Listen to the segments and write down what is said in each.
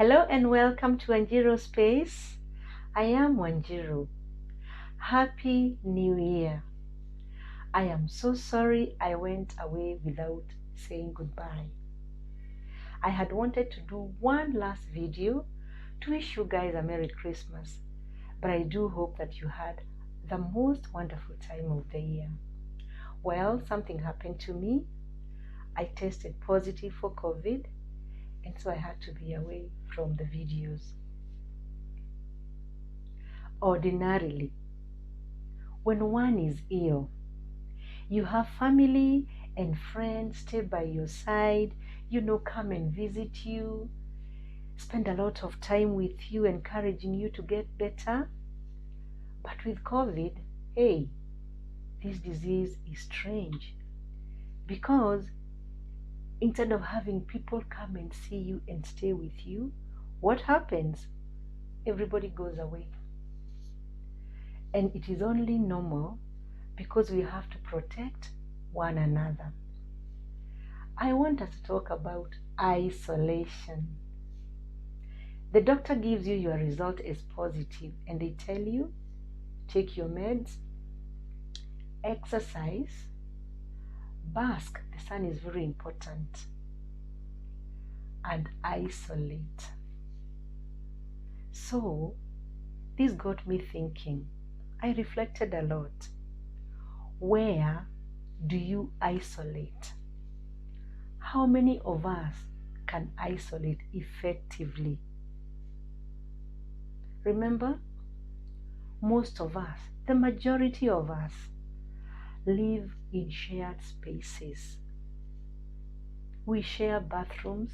Hello and welcome to Wanjiru Space. I am Wanjiru. Happy New Year. I am so sorry I went away without saying goodbye. I had wanted to do one last video to wish you guys a Merry Christmas, but I do hope that you had the most wonderful time of the year. Well, something happened to me. I tested positive for COVID, and so I had to be away from the videos. Ordinarily, when one is ill, you have family and friends stay by your side, come and visit you, spend a lot of time with you, encouraging you to get better. But with COVID, hey, this disease is strange, because instead of having people come and see you and stay with you, what happens? Everybody goes away. And it is only normal because we have to protect one another. I want us to talk about isolation. The doctor gives you your result as positive and they tell you, take your meds, exercise, bask, the sun is very important, and isolate. So this got me thinking. I reflected a lot. Where do you isolate? How many of us can isolate effectively? Remember, most of us, the majority of us, live in shared spaces. We share bathrooms,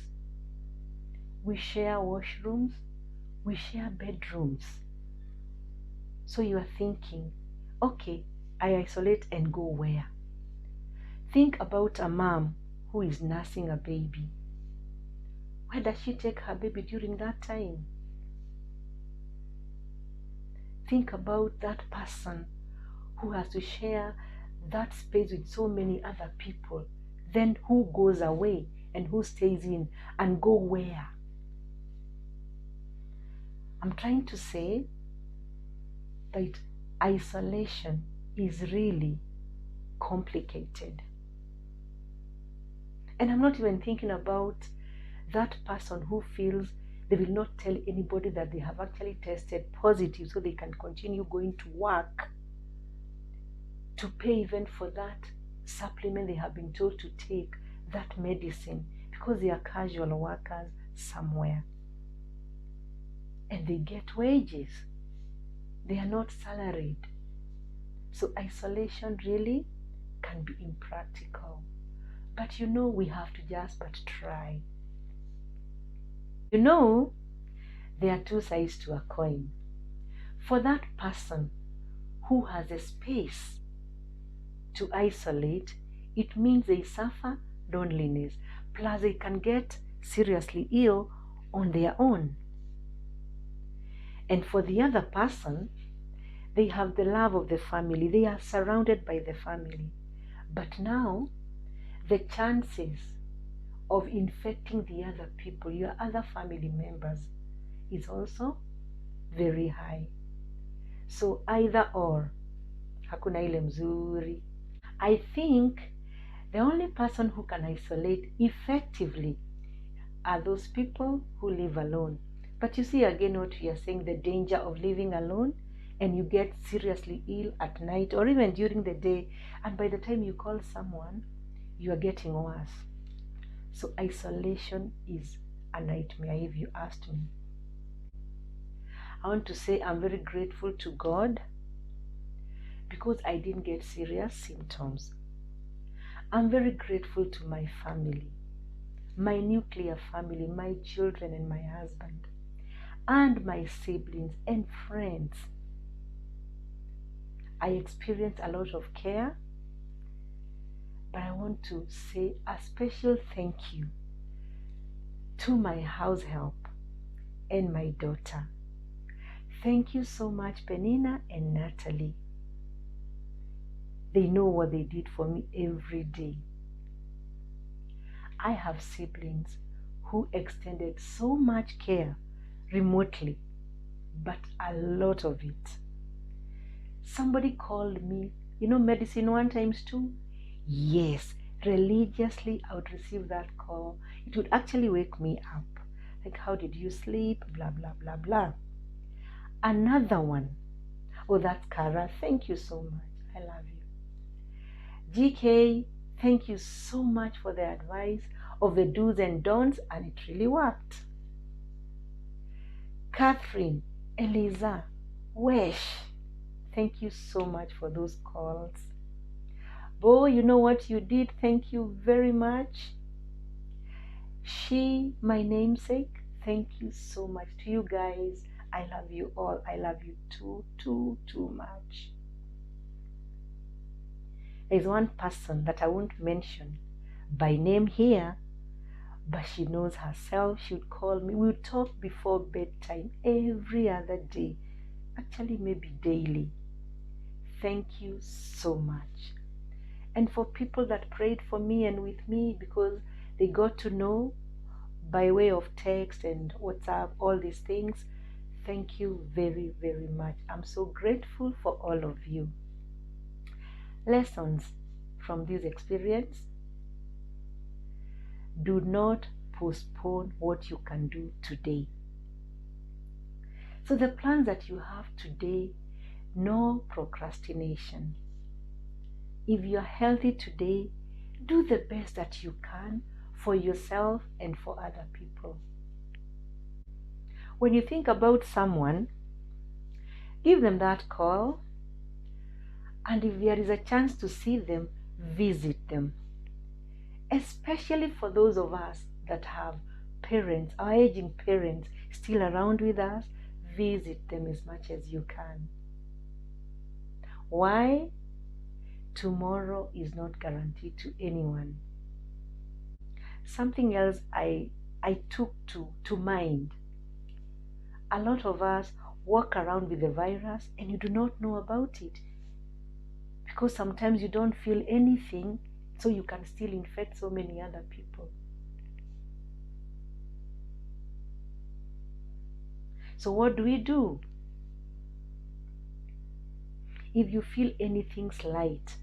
we share washrooms, we share bedrooms. So you are thinking, okay, I isolate and go where? Think about a mom who is nursing a baby. Where does she take her baby during that time? Think about that person who has to share that space with so many other people. Then who goes away and who stays in, and go where? I'm trying to say that isolation is really complicated. And I'm not even thinking about that person who feels they will not tell anybody that they have actually tested positive so they can continue going to work, to pay even for that supplement they have been told to take, that medicine, because they are casual workers somewhere. And they get wages. They are not salaried. So isolation really can be impractical. But we have to just but try. There are two sides to a coin. For that person who has a space to isolate, it means they suffer loneliness. Plus they can get seriously ill on their own. And for the other person, they have the love of the family. They are surrounded by the family. But now, the chances of infecting the other people, your other family members, is also very high. So either or, hakuna ile mzuri. I think the only person who can isolate effectively are those people who live alone. But you see again what we are saying, the danger of living alone, and you get seriously ill at night or even during the day, and by the time you call someone, you are getting worse. So isolation is a nightmare, if you asked me. I want to say I'm very grateful to God because I didn't get serious symptoms. I'm very grateful to my family, my nuclear family, my children and my husband, and my siblings and friends. I experienced a lot of care, but I want to say a special thank you to my house help and my daughter. Thank you so much, Penina and Natalie. They know what they did for me every day. I have siblings who extended so much care remotely, but a lot of it. Somebody called me, medicine 1 times 2. Yes, religiously I would receive that call. It would actually wake me up. Like, how did you sleep? Blah, blah, blah, blah. Another one. Oh, that's Kara. Thank you so much. I love you. GK, thank you so much for the advice of the do's and don'ts, and it really worked. Catherine, Eliza, Wesh, thank you so much for those calls. Bo, you know what you did? Thank you very much. She, my namesake, thank you so much. To you guys, I love you all. I love you too much. There's one person that I won't mention by name here, but she knows herself. She would call me. We would talk before bedtime every other day, actually maybe daily. Thank you so much. And for people that prayed for me and with me, because they got to know by way of text and WhatsApp, all these things, thank you very, very much. I'm so grateful for all of you. Lessons from this experience: do not postpone what you can do today. So the plans that you have today, no procrastination. If you're healthy today, do the best that you can for yourself and for other people. When you think about someone, give them that call, and if there is a chance to see them, visit them. Especially for those of us that have parents, our aging parents still around with us, visit them as much as you can. Why? Tomorrow is not guaranteed to anyone. Something else I took to mind. A lot of us walk around with the virus and you do not know about it, because sometimes you don't feel anything, so you can still infect so many other people. So what do? If you feel anything slight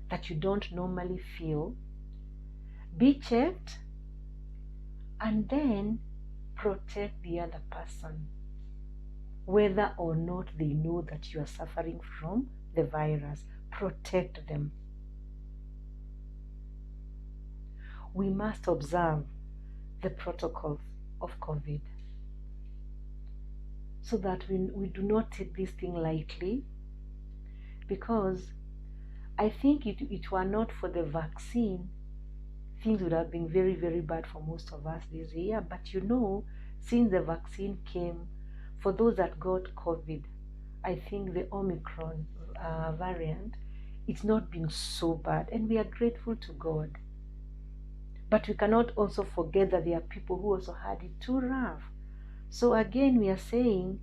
that you don't normally feel, be checked and then protect the other person, whether or not they know that you are suffering from the virus. Protect them. We must observe the protocols of COVID so that we do not take this thing lightly, because I think it were not for the vaccine, things would have been very, very bad for most of us this year. But since the vaccine came, for those that got COVID, I think the Omicron variant, it's not been so bad, and we are grateful to God. But we cannot also forget that there are people who also had it too rough. So again, we are saying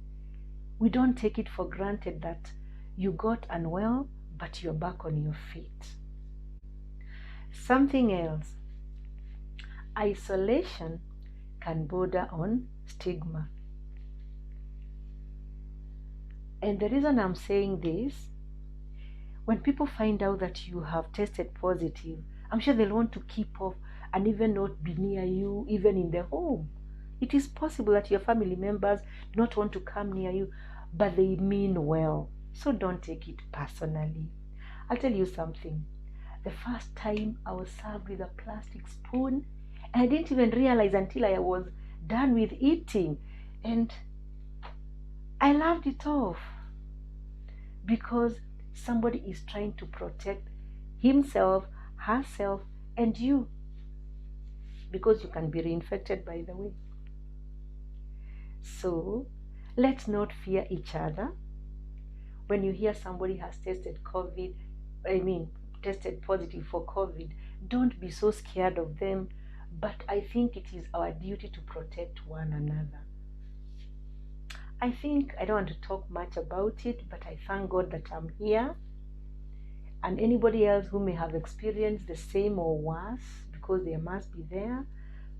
we don't take it for granted that you got unwell, but you're back on your feet. Something else: isolation can border on stigma. And the reason I'm saying this, when people find out that you have tested positive, I'm sure they'll want to keep off and even not be near you, even in the home. It is possible that your family members do not want to come near you, but they mean well. So don't take it personally. I'll tell you something. The first time I was served with a plastic spoon, and I didn't even realize until I was done with eating, and I laughed it off, because somebody is trying to protect himself, herself, and you, because you can be reinfected, by the way. So let's not fear each other. When you hear somebody has tested positive for COVID, don't be so scared of them. But I think it is our duty to protect one another. I think I don't want to talk much about it, but I thank God that I'm here. And anybody else who may have experienced the same or worse, because there must be there,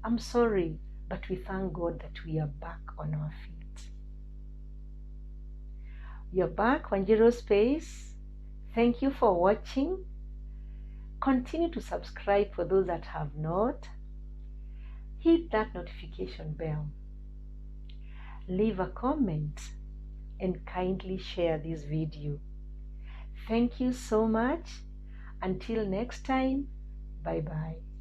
I'm sorry, but we thank God that we are back on our feet. You're back on Zero Space. Thank you for watching. Continue to subscribe for those that have not. Hit that notification bell. Leave a comment and kindly share this video. Thank you so much. Until next time, bye-bye.